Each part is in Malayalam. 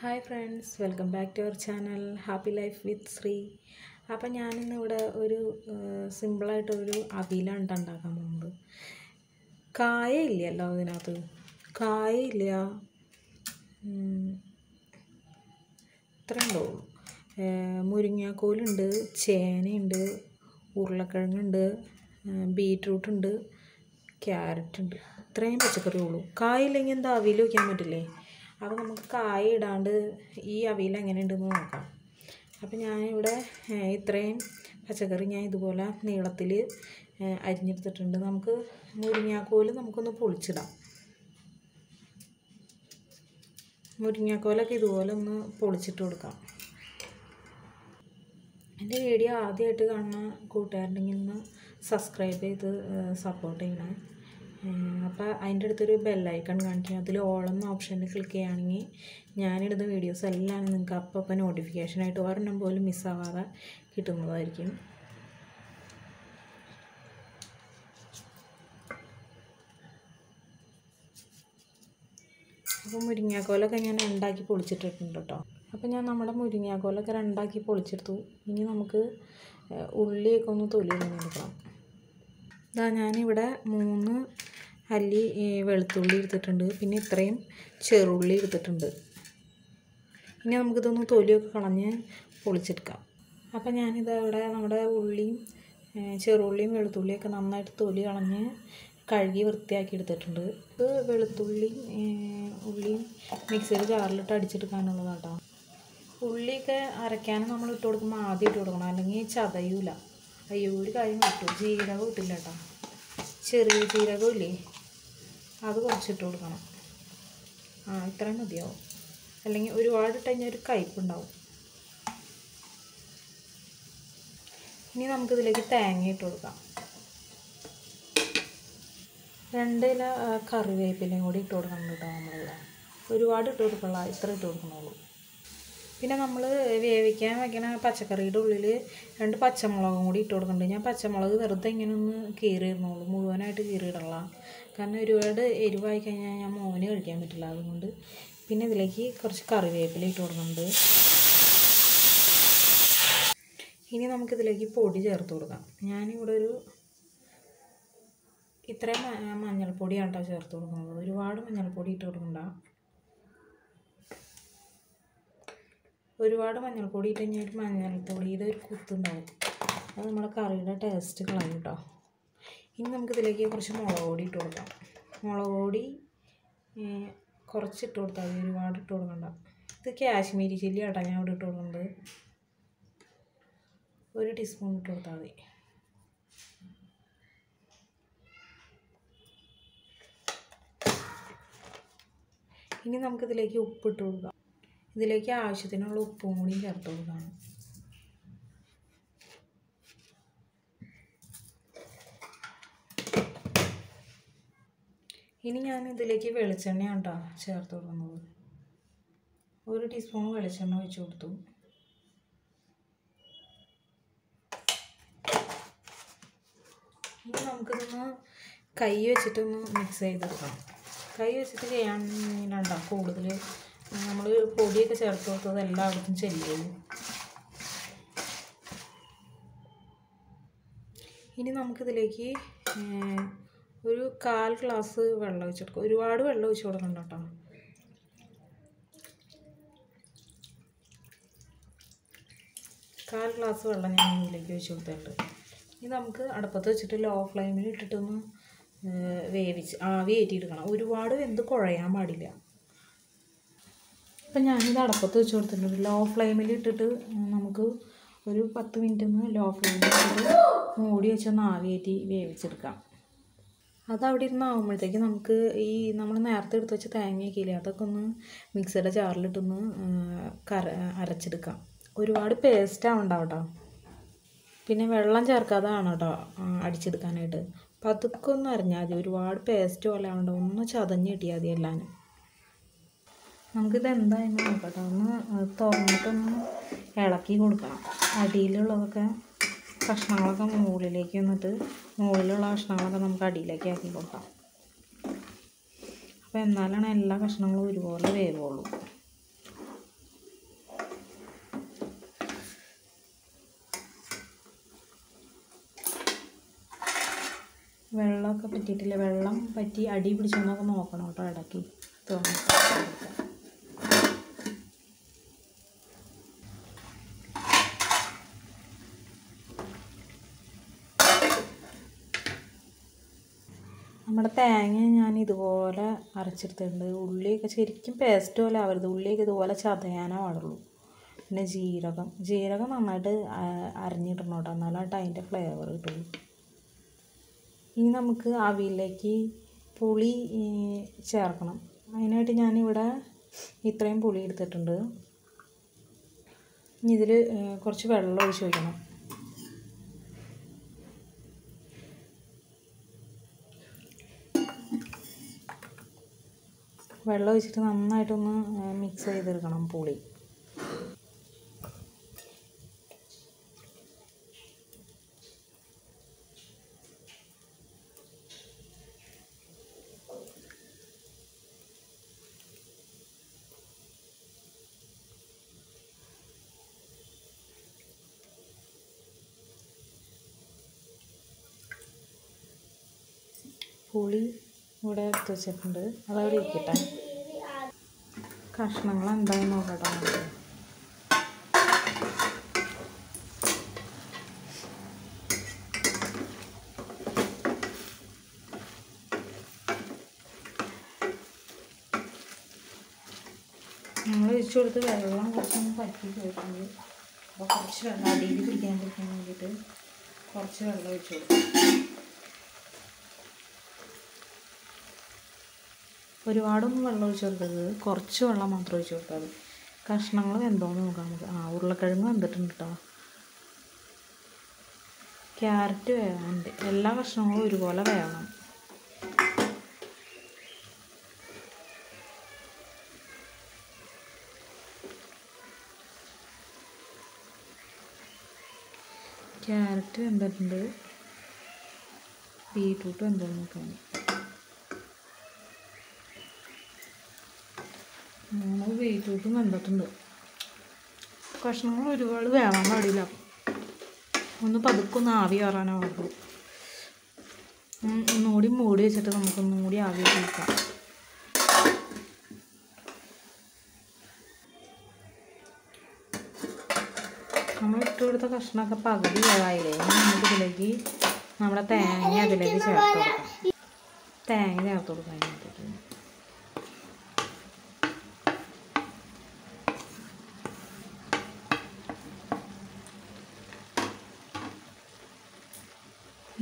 Hi friends, welcome back to our channel Happy Life with Sree. അപ്പോൾ ഞാനിന്ന് ഇവിടെ ഒരു സിമ്പിളായിട്ടൊരു അവിയലാണ് ഉണ്ടാക്കാൻ പോകുന്നത്. കായ ഇല്ലല്ലോ അതിനകത്ത്, കായ ഇല്ല, ഇത്രയുണ്ടോ. മുരിങ്ങാക്കോലുണ്ട്, ചേനയുണ്ട്, ഉരുളക്കിഴങ്ങുണ്ട്, ബീറ്റ്റൂട്ട് ഉണ്ട്, ക്യാരറ്റ് ഉണ്ട്. ഇത്രയും പച്ചക്കറിയുള്ളൂ. കായില്ലെങ്കിൽ എന്താ അവിയൽ വയ്ക്കാൻ പറ്റില്ലേ? അപ്പോൾ നമുക്ക് കായ ഇടാണ്ട് ഈ അവിയൽ എങ്ങനെയുണ്ടെന്ന് നോക്കാം. അപ്പോൾ ഞാനിവിടെ ഇത്രയും പച്ചക്കറി ഞാൻ ഇതുപോലെ നീളത്തിൽ അരിഞ്ഞെടുത്തിട്ടുണ്ട്. നമുക്ക് മുരിങ്ങാക്കോല് നമുക്കൊന്ന് പൊളിച്ചിടാം. മുരിങ്ങാക്കോലൊക്കെ ഇതുപോലെ ഒന്ന് പൊളിച്ചിട്ട് കൊടുക്കാം. എൻ്റെ വീഡിയോ ആദ്യമായിട്ട് കാണുന്ന കൂട്ടുകാരുണ്ടെങ്കിൽ ഒന്ന് സബ്സ്ക്രൈബ് ചെയ്ത് സപ്പോർട്ട് ചെയ്യണം. അപ്പോൾ അതിൻ്റെ അടുത്തൊരു ബെല്ലൈക്കൺ കാണിക്കും. അതിൽ ഓൾ എന്ന ഓപ്ഷനിൽ ക്ലിക്ക് ചെയ്യുകയാണെങ്കിൽ ഞാനിടുന്ന വീഡിയോസ് എല്ലാം നിങ്ങൾക്ക് അപ്പോൾ നോട്ടിഫിക്കേഷനായിട്ട് ഒരെണ്ണം പോലും മിസ്സാവാതെ കിട്ടുന്നതായിരിക്കും. അപ്പോൾ മുരിങ്ങാക്കോലൊക്കെ ഞാൻ രണ്ടാക്കി പൊളിച്ചിട്ടിട്ടുണ്ട് കേട്ടോ. അപ്പോൾ ഞാൻ നമ്മുടെ മുരിങ്ങാക്കോലൊക്കെ രണ്ടാക്കി പൊളിച്ചെടുത്തു. ഇനി നമുക്ക് ഉള്ളിയൊക്കെ ഒന്ന് തൊലി കളഞ്ഞെടുക്കണം. ഇതാ ഞാനിവിടെ 3 അല്ലി വെളുത്തുള്ളി എടുത്തിട്ടുണ്ട്, പിന്നെ ഇത്രയും ചെറുള്ളി എടുത്തിട്ടുണ്ട്. ഇനി നമുക്കിതൊന്ന് തൊലിയൊക്കെ കളഞ്ഞ് പൊളിച്ചെടുക്കാം. അപ്പം ഞാനിത് ഇവിടെ നമ്മുടെ ഉള്ളിയും ചെറുള്ളിയും വെളുത്തുള്ളിയൊക്കെ നന്നായിട്ട് തൊലി കളഞ്ഞ് കഴുകി വൃത്തിയാക്കി എടുത്തിട്ടുണ്ട്. ഇത് വെളുത്തുള്ളിയും ഉള്ളിയും മിക്സിയുടെ ജാറിലിട്ട് അടിച്ചെടുക്കാനുള്ളതാണ് കേട്ടോ. ഉള്ളിയൊക്കെ അരയ്ക്കാനും നമ്മൾ ഇട്ട് കൊടുക്കുമ്പോൾ ആദ്യം ഇട്ട് കൊടുക്കണം, അല്ലെങ്കിൽ ചതയൂല. അയ്യോ, ഒരു കാര്യം കിട്ടും, ജീരകം ഇട്ടില്ല കേട്ടോ. ചെറിയ ജീരകം ഇല്ലേ, അത് കുറച്ചിട്ട് കൊടുക്കണം. ഇത്രയും മതിയാവും, അല്ലെങ്കിൽ ഒരുപാട് ഇട്ട് കഴിഞ്ഞാൽ ഒരു കയ്പുണ്ടാവും. ഇനി നമുക്കിതിലേക്ക് തേങ്ങ ഇട്ട് കൊടുക്കാം. 2 ഇല കറിവേപ്പിലയും കൂടി ഇട്ട് കൊടുക്കണം കേട്ടോ. നമ്മളിവിടെ ഒരുപാട് ഇട്ട് കൊടുക്കണ്ട, ഇത്ര ഇട്ട് കൊടുക്കണുള്ളൂ. പിന്നെ നമ്മൾ വേവിക്കാൻ വയ്ക്കണ പച്ചക്കറിയുടെ ഉള്ളിൽ 2 പച്ചമുളകും കൂടി ഇട്ട് കൊടുക്കുന്നുണ്ട്. ഞാൻ പച്ചമുളക് വെറുതെ ഇങ്ങനെ ഒന്ന് കീറിയിടുന്നുള്ളൂ, മുഴുവനായിട്ട് കീറിയിടല്ല. കാരണം ഒരുപാട് എരിവായി കഴിഞ്ഞാൽ ഞാൻ മോന് കഴിക്കാൻ പറ്റില്ല, അതുകൊണ്ട്. പിന്നെ ഇതിലേക്ക് കുറച്ച് കറിവേപ്പില ഇട്ട് കൊടുക്കുന്നുണ്ട്. ഇനി നമുക്കിതിലേക്ക് പൊടി ചേർത്ത് കൊടുക്കാം. ഞാനിവിടെ ഇത്രയും മഞ്ഞൾപ്പൊടിയാണ് കേട്ടോ ചേർത്ത് കൊടുക്കുന്നത്. ഒരുപാട് മഞ്ഞൾപ്പൊടി ഇട്ട് കൊടുക്കണ്ട. ഒരുപാട് മഞ്ഞൾപ്പൊടി ഇട്ട് കഴിഞ്ഞാൽ മഞ്ഞൾപ്പൊടിയുടെ ഒരു കുത്തുണ്ടാവും, അത് നമ്മുടെ കറിയുടെ ടേസ്റ്റ് കളയും കേട്ടോ. ഇനി നമുക്കിതിലേക്ക് കുറച്ച് മുളക് പൊടി ഇട്ട് കൊടുക്കാം. മുളക് പൊടി കുറച്ചിട്ട് കൊടുത്താൽ മതി, ഒരുപാട് ഇട്ട് കൊടുക്കണ്ട. ഇത് കാശ്മീരി ചില്ലി കേട്ടോ ഞാൻ ഇവിടെ ഇട്ട് കൊടുക്കുന്നത്. 1 ടീസ്പൂൺ ഇട്ട് കൊടുത്താൽ മതി. ഇനി നമുക്കിതിലേക്ക് ഉപ്പിട്ട് കൊടുക്കാം. ഇതിലേക്ക് ആവശ്യത്തിനുള്ള ഉപ്പും കൂടി ചേർത്ത് കൊടുക്കണം. ഇനി ഞാൻ ഇതിലേക്ക് വെളിച്ചെണ്ണയാണ് കേട്ടോ ചേർത്ത് കൊടുക്കുന്നത്. 1 ടീസ്പൂൺ വെളിച്ചെണ്ണ ഒഴിച്ച് കൊടുത്തു. ഇനി നമുക്കിതൊന്ന് കൈ വെച്ചിട്ടൊന്ന് മിക്സ് ചെയ്തെടുക്കണം. കൈ വെച്ചിട്ട് ചെയ്യാനുണ്ടോ കൂടുതൽ നമ്മൾ പൊടിയൊക്കെ ചേർത്ത് കൊടുത്തത് എല്ലായിടത്തും ചെല്ലുകയും. ഇനി നമുക്കിതിലേക്ക് ഒരു 1/4 ഗ്ലാസ് വെള്ളം ഒഴിച്ച് കൊടുക്കുക. ഒരുപാട് വെള്ളം ഒഴിച്ച് കൊടുക്കണ്ട കേട്ടോ. കാൽ ഗ്ലാസ് വെള്ളം ഞാൻ ഇതിലേക്ക് ഒഴിച്ച് കൊടുത്തിട്ടുണ്ട്. ഇനി നമുക്ക് അടുപ്പത്ത് വെച്ചിട്ട് ലോ ഫ്ലെയിമിൽ ഇട്ടിട്ടൊന്ന് ആവി കയറ്റിയെടുക്കണം. ഒരുപാട് വെന്ത് കുഴയാൻ പാടില്ല. അപ്പം ഞാനിത് അടുപ്പത്ത് വെച്ച് കൊടുത്തിട്ടുണ്ട്. ലോ ഫ്ലെയിമിൽ ഇട്ടിട്ട് നമുക്ക് ഒരു 10 മിനിറ്റ് ഒന്ന് ലോ ഫ്ലെയിമിൽ ഇട്ടിട്ട് മൂടി വെച്ചൊന്ന് ആവി കയറ്റി വേവിച്ചെടുക്കാം. അതവിടെ ഇരുന്നാകുമ്പോഴത്തേക്ക് നമുക്ക് ഈ നമ്മൾ നേരത്തെ എടുത്ത് വെച്ച തേങ്ങയൊക്കെ ഇല്ലേ, അതൊക്കെ ഒന്ന് മിക്സിയുടെ ജാറിലിട്ടൊന്ന് അരച്ചെടുക്കാം. ഒരുപാട് പേസ്റ്റ് ആവണ്ട കേട്ടോ. പിന്നെ വെള്ളം ചേർക്കാതെ വേണം കേട്ടോ അടിച്ചെടുക്കാനായിട്ട്. പതുക്കെ ഒന്ന് അരഞ്ഞാൽ മതി, ഒരുപാട് പേസ്റ്റ് പോലെ ആവണ്ട, ഒന്ന് ചതഞ്ഞ് കിട്ടിയാൽ മതി എല്ലാവരും. നമുക്കിത് എന്തായാലും നോക്കട്ടെ, ഒന്ന് തുറന്നിട്ടൊന്ന് ഇളക്കി കൊടുക്കണം. അടിയിലുള്ളതൊക്കെ കഷ്ണങ്ങളൊക്കെ മുകളിലേക്ക് വന്നിട്ട് മുകളിലുള്ള കഷ്ണങ്ങളൊക്കെ നമുക്ക് അടിയിലേക്ക് ആക്കി കൊടുക്കാം. അപ്പോൾ എന്നാലാണ് എല്ലാ കഷ്ണങ്ങളും ഒരുപോലെ വേവുള്ളൂ. വെള്ളമൊക്കെ പറ്റിയിട്ടില്ല, വെള്ളം പറ്റി അടി പിടിച്ചെന്നൊക്കെ നോക്കണം കേട്ടോ ഇടയ്ക്ക്. തുറന്ന് നമ്മുടെ തേങ്ങ ഞാൻ ഇതുപോലെ അരച്ചെടുത്തിട്ടുണ്ട്. ഉള്ളിയൊക്കെ ശരിക്കും പേസ്റ്റ് പോലെ ആവരുത്, ഉള്ളിയൊക്കെ ഇതുപോലെ ചതയാനേ പാടുള്ളൂ. പിന്നെ ജീരകം നന്നായിട്ട് അരഞ്ഞിടണം കേട്ടോ, എന്നാലായിട്ട് അതിൻ്റെ ഫ്ലേവർ കിട്ടുള്ളൂ. ഇനി നമുക്ക് അവിയലിലേക്ക് പുളി ചേർക്കണം. അതിനായിട്ട് ഞാനിവിടെ ഇത്രയും പുളി എടുത്തിട്ടുണ്ട്. ഇനി ഇതിൽ കുറച്ച് വെള്ളം ഒഴിച്ച് വയ്ക്കണം. വെള്ളം ഒഴിച്ചിട്ട് നന്നായിട്ടൊന്ന് മിക്സ് ചെയ്തെടുക്കണം പുളി. പുളി ഇവിടെ എടുത്ത് വെച്ചിട്ടുണ്ട്, അതവിടെ ഇരിക്കട്ടെ. കഷ്ണങ്ങൾ എന്തായി നോക്കട്ടെ നമുക്ക്. നമ്മൾ ഒഴിച്ചു കൊടുത്ത് വെള്ളം കുറച്ചൊന്ന് പറ്റി പോയിട്ടുണ്ട്. അപ്പോൾ കുറച്ച് വെള്ളം അടിയിൽ പിടിക്കാണ്ടിരിക്കാൻ വേണ്ടിയിട്ട് കുറച്ച് വെള്ളം ഒഴിച്ചു കൊടുക്കും. ഒരുപാടൊന്നും വെള്ളം ഒഴിച്ച് കൊടുക്കരുത്, കുറച്ച് വെള്ളം മാത്രം ഒഴിച്ച് കൊടുത്താൽ മതി. കഷ്ണങ്ങൾ വെന്തോന്ന് നോക്കാം നമുക്ക്. ഉരുളക്കിഴങ്ങ് വെന്തിട്ടുണ്ട് കേട്ടോ. ക്യാരറ്റ് വേവാനുണ്ട്. എല്ലാ കഷ്ണങ്ങളും ഒരുപോലെ വേവണം. ക്യാരറ്റ് വെന്തിട്ടുണ്ട്. ബീറ്റ്റൂട്ട് വെന്തോന്ന് നോക്കാം. ബീറ്റ്റൂട്ടും വെന്തിട്ടുണ്ട്. കഷ്ണങ്ങൾ ഒരുപാട് വേവാൻ പാടില്ല, ഒന്ന് പതുക്കൊന്ന് ആവി കയറാനേ പാടുള്ളൂ. ഒന്നുകൂടി മൂടി വെച്ചിട്ട് നമുക്കൊന്നുകൂടി ആവി കഴിക്കാം. നമ്മൾ ഇട്ട് കൊടുത്ത കഷ്ണമൊക്കെ പകുതി വേവായില്ലേ, നമുക്കിതിലേക്ക് നമ്മുടെ തേങ്ങ അതിലേക്ക് ചേർത്ത് കൊടുക്കാം. തേങ്ങ ചേർത്ത് കൊടുക്കാം അതിനകത്തേക്ക്.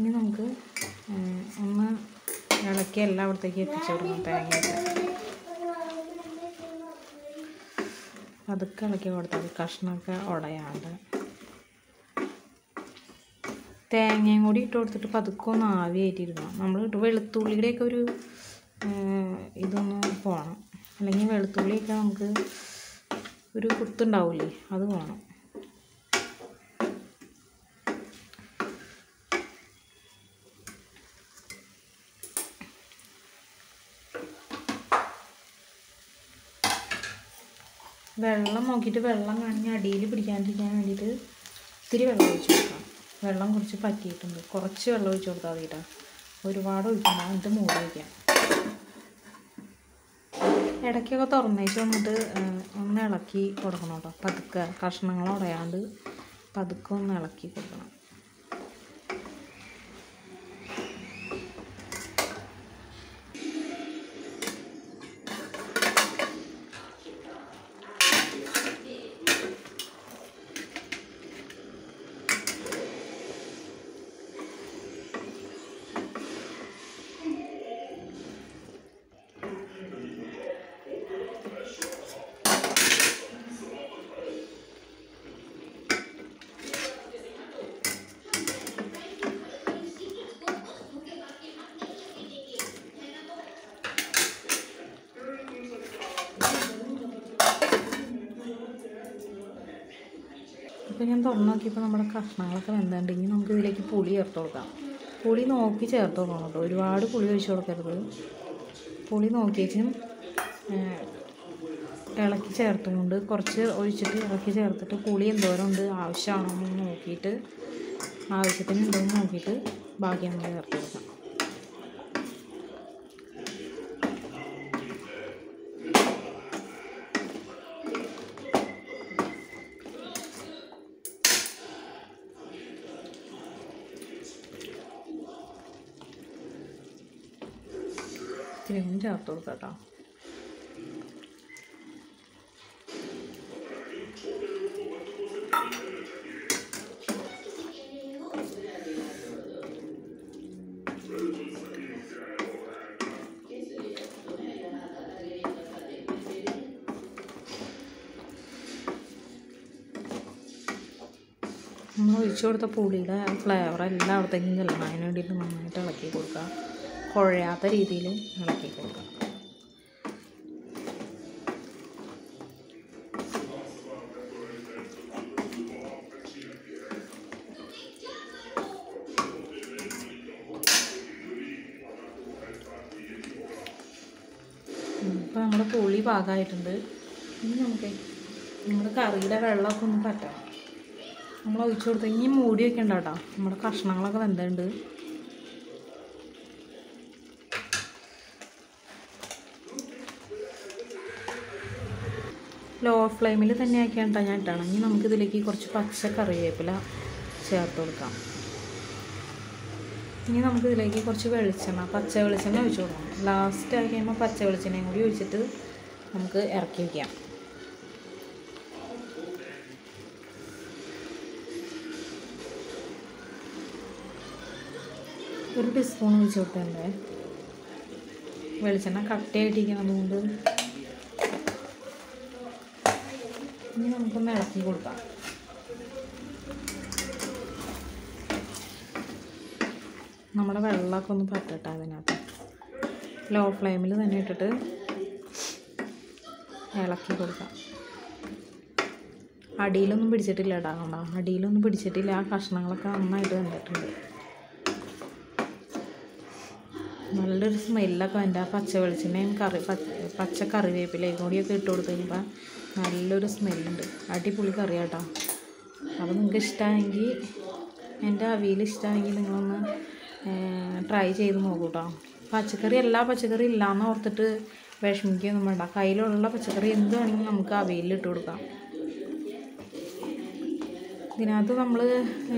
ഇനി നമുക്ക് ഒന്ന് ഇളക്കി എല്ലായിടത്തേക്ക് എത്തിച്ചു കൊടുക്കണം. തേങ്ങയൊക്കെ അതൊക്കെ ഇളക്കി കൊടുത്താൽ കഷ്ണമൊക്കെ ഉടയാണ്ട്. തേങ്ങയും കൂടി ഇട്ട് കൊടുത്തിട്ട് പതുക്കെ ഒന്ന് ആവിയായിട്ടിരിക്കണം. നമ്മൾ വെളുത്തുള്ളിയുടെയൊക്കെ ഒരു ഇതൊന്ന് പോകണം, അല്ലെങ്കിൽ വെളുത്തുള്ളിയൊക്കെ നമുക്ക് ഒരു കുത്തുണ്ടാവില്ലേ, അത് പോകണം. വെള്ളം നോക്കിയിട്ട് വെള്ളം കഴിഞ്ഞ് അടിയിൽ പിടിക്കാണ്ടിരിക്കാൻ വേണ്ടിയിട്ട് ഇത്തിരി വെള്ളം ഒഴിച്ച് കൊടുക്കാം. വെള്ളം കുറച്ച് പറ്റിയിട്ടുണ്ട്, കുറച്ച് വെള്ളം ഒഴിച്ച് കൊടുത്താൽ മതി കേട്ടോ. ഒരുപാട് ഒഴിക്കണം, എന്നിട്ട് മൂടി വയ്ക്കാം. ഇടയ്ക്കൊക്കെ തുറന്നേച്ച് വന്നിട്ട് ഒന്ന് ഇളക്കി കൊടുക്കണം കേട്ടോ. പതുക്കെ കഷ്ണങ്ങൾ ഉടയാണ്ട് പതുക്കെ ഒന്ന് ഇളക്കി കൊടുക്കണം. ഇപ്പോൾ ഞാൻ തുറന്ന് നോക്കിയപ്പോൾ നമ്മുടെ കഷ്ണങ്ങളൊക്കെ വെന്തുണ്ടെങ്കിൽ നമുക്ക് ഇതിലേക്ക് പുളി ചേർത്ത് കൊടുക്കാം. പുളി നോക്കി ചേർത്ത് കൊടുക്കണം കേട്ടോ, ഒരുപാട് പുളി ഒഴിച്ച് കൊടുക്കരുത്. പുളി നോക്കിയേച്ചും ഇളക്കി ചേർത്തുകൊണ്ട് കുറച്ച് ഒഴിച്ചിട്ട് ഇളക്കി ചേർത്തിട്ട് പുളി എന്തോരം ഉണ്ട് ആവശ്യമാണോ എന്ന് നോക്കിയിട്ട്, ആവശ്യത്തിന് ഉണ്ടോ എന്ന് നോക്കിയിട്ട് ബാക്കി നമുക്ക് ചേർത്ത് കൊടുക്കാം. ഇത്തിരി കൂടി ചേർത്ത് കൊടുക്കാം കേട്ടോ. നമ്മൾ ഒഴിച്ചു കൊടുത്ത പുളിയുടെ ഫ്ലേവർ എല്ലായിടത്തേക്കും ചെല്ലണം. അതിന് വേണ്ടിയിട്ട് നന്നായിട്ട് ഇളക്കി കൊടുക്കുക. കുഴയാത്ത രീതിയിൽ ഇളക്കി കൊടുക്കുക. ഇപ്പോൾ നമ്മുടെ പുളി പാകമായിട്ടുണ്ട്. ഇനി നമുക്ക് നമ്മുടെ കറിയുടെ വെള്ളമൊക്കെ ഒന്ന് പറ്റണം. നമ്മൾ ഒഴിച്ചു കൊടുത്ത് ഇനി മൂടി വെക്കണ്ട കേട്ടോ. നമ്മുടെ കഷ്ണങ്ങളൊക്കെ വെന്തുണ്ട്. ലോ ഫ്ലെയിമിൽ തന്നെ ആക്കിയാണ് കേട്ടോ ഞാൻ ഇട്ടാണ്. ഇനി നമുക്കിതിലേക്ക് കുറച്ച് പച്ച കറിവേപ്പില ചേർത്ത് കൊടുക്കാം. ഇനി നമുക്കിതിലേക്ക് കുറച്ച് വെളിച്ചെണ്ണ, പച്ച വെളിച്ചെണ്ണ ഒഴിച്ചു കൊടുക്കണം. ലാസ്റ്റ് ആക്കി കഴിയുമ്പോൾ പച്ച വെളിച്ചെണ്ണയും കൂടി ഒഴിച്ചിട്ട് നമുക്ക് ഇറക്കി വയ്ക്കാം. ഒരു ടീസ്പൂൺ ഒഴിച്ച് കൊടുക്കണ്ടേ. വെളിച്ചെണ്ണ കട്ടയായിട്ടിരിക്കുന്നതുകൊണ്ട് ഇനി നമുക്കൊന്ന് ഇളക്കി കൊടുക്കാം. നമ്മുടെ വെള്ളമൊക്കെ ഒന്ന് പറ്റട്ടെ അതിനകത്ത്. ലോ ഫ്ലെയിമിൽ തന്നെ ഇട്ടിട്ട് ഇളക്കി കൊടുക്കാം. അടിയിലൊന്നും പിടിച്ചിട്ടില്ല കേട്ടോ. കണ്ടോ, അടിയിലൊന്നും പിടിച്ചിട്ടില്ല. ആ കഷ്ണങ്ങളൊക്കെ നന്നായിട്ട് വെന്തിട്ടുണ്ട്. നല്ലൊരു സ്മെല്ലൊക്കെ എൻ്റെ ആ പച്ച വെളിച്ചെണ്ണയും പച്ച കറിവേപ്പിലയും കൂടിയൊക്കെ ഇട്ട് കൊടുത്ത് കഴിയുമ്പോൾ നല്ലൊരു സ്മെല്ലുണ്ട്. അടിപൊളി കറി കേട്ടോ. അപ്പോൾ നിങ്ങൾക്ക് ഇഷ്ടമായെങ്കിൽ, എൻ്റെ അവിയൽ ഇഷ്ടമായെങ്കിൽ നിങ്ങളൊന്ന് ട്രൈ ചെയ്ത് നോക്കൂ കേട്ടോ. പച്ചക്കറി എല്ലാ പച്ചക്കറി ഇല്ലയെന്ന് ഓർത്തിട്ട് വിഷമിക്കുകയൊന്നും വേണ്ട. കയ്യിലുള്ള പച്ചക്കറി എന്ത് വേണമെങ്കിലും നമുക്ക് അവിയലിൽ ഇട്ട് കൊടുക്കാം. ഇതിനകത്ത് നമ്മൾ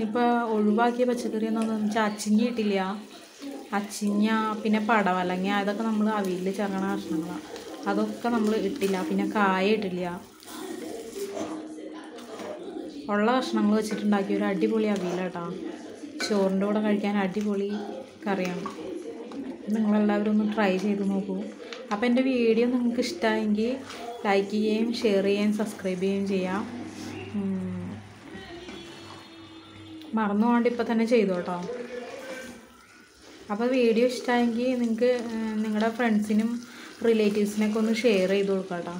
ഇപ്പോൾ ഒഴിവാക്കിയ പച്ചക്കറി എന്താണെന്ന് വെച്ചാൽ അച്ചിങ്ങ ഇട്ടില്ല. അച്ചിങ്ങ പിന്നെ പടവലങ്ങ അതൊക്കെ നമ്മൾ അവിയലിൽ ചേർക്കണ കഷ്ണങ്ങളാണ്. അതൊക്കെ നമ്മൾ ഇട്ടില്ല. പിന്നെ കായ ഇട്ടില്ല. ഉള്ള കഷ്ണങ്ങൾ വെച്ചിട്ടുണ്ടാക്കിയ ഒരു അടിപൊളി അവിയലാട്ടോ. ചോറിൻ്റെ കൂടെ കഴിക്കാൻ അടിപൊളി കറിയാണ്. നിങ്ങളെല്ലാവരും ഒന്ന് ട്രൈ ചെയ്ത് നോക്കൂ. അപ്പോൾ എൻ്റെ വീഡിയോ നിങ്ങൾക്ക് ഇഷ്ടമായെങ്കിൽ ലൈക്ക് ചെയ്യുകയും ഷെയർ ചെയ്യുകയും സബ്സ്ക്രൈബ് ചെയ്യുകയും ചെയ്യാം. മറന്നു പോകാണ്ട് ഇപ്പോൾ തന്നെ ചെയ്തു കേട്ടോ. അപ്പോൾ വീഡിയോ ഇഷ്ടമായെങ്കിൽ നിങ്ങൾക്ക് നിങ്ങളുടെ ഫ്രണ്ട്സിനും റിലേറ്റീവ്സിനൊക്കെ ഒന്ന് ഷെയർ ചെയ്ത് കൊടുക്കാം കേട്ടോ.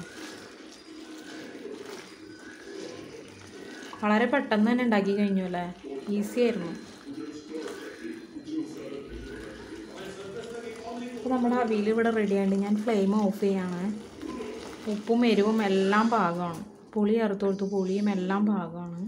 വളരെ പെട്ടെന്ന് തന്നെ ഉണ്ടാക്കി കഴിഞ്ഞു അല്ലേ. ഈസി ആയിരുന്നു. അപ്പോൾ നമ്മുടെ അവിയൽ ഇവിടെ റെഡി ആയിട്ട് ഞാൻ ഫ്ലെയിം ഓഫ് ചെയ്യാണ്. ഉപ്പും എരിവും എല്ലാം പാകമാണ്. പുളി ചേർത്ത് കൊടുത്തു, പുളിയും എല്ലാം പാകമാണ്.